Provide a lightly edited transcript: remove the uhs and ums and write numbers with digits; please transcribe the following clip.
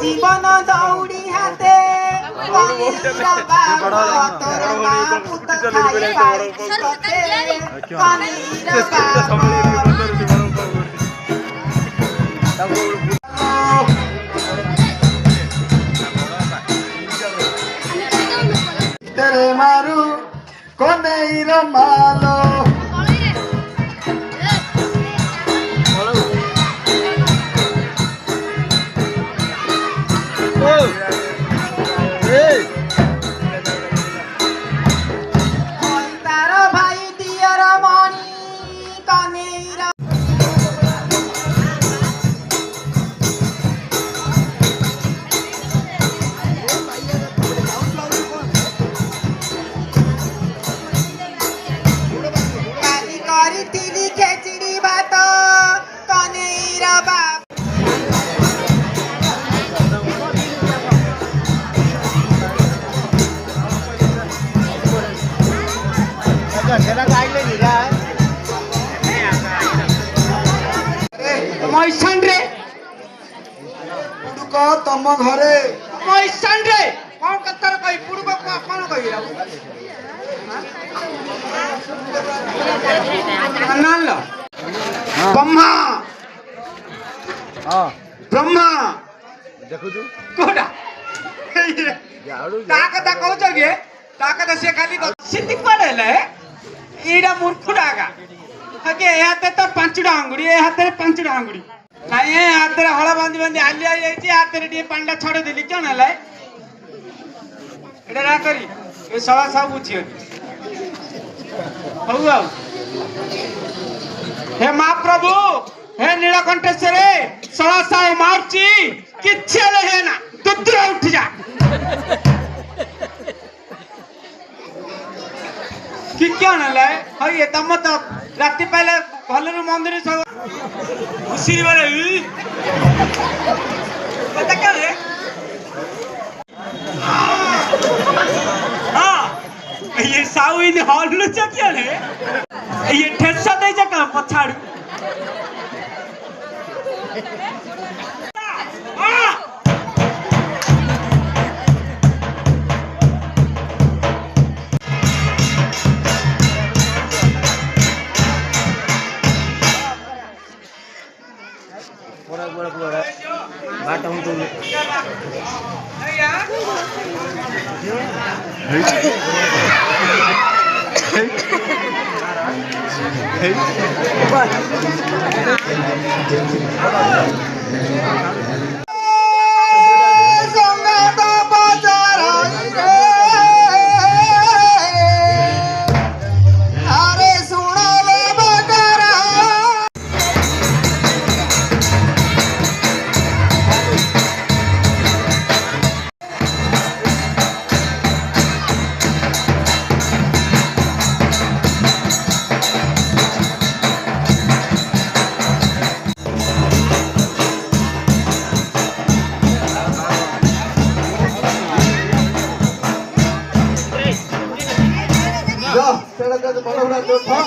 जीवन दौड़ी हाथे कनीर बाप तोर मां पुत खाई पाई कते कनीर तेरे मारू कनेर मालो तार भाई दियर मणि कनेर काली करी खेचड़ी भात कनेर बाप मैसान रे पुडुक तम घरे मैसान रे कौन कतर कही पुड़ को कौन कही नान लो ब्रह्मा ब्रह्मा देखु कोडा ताकत कहूछ गे ताकत से खाली सिद्धि पड़े ले इडा मूर्खुडागा हके ए हाथे तो पांचटा अंगुड़ी ए हाथे पांचटा अंगुड़ी नाही ए हाथे हळ बांधी बांधी आली आई जाईची हाथे रे पांडा छडे देली कोन हला एडा ना करी ए सवा सब बुझियो हौ हौ हे महाप्रभु हे नीलकंठेश्वरे सवा सब मारची किछे ले ना दुद्र उठ जा कि क्या नला है हई ये तम तो राति पहले भलरू मंदिर सब उसी वाले पता क्या है हां ये साउ इन हॉल क्या है ये ठेसा दे जका पछाड़ू जा सेड़ा का तो बड़ा बड़ा तो था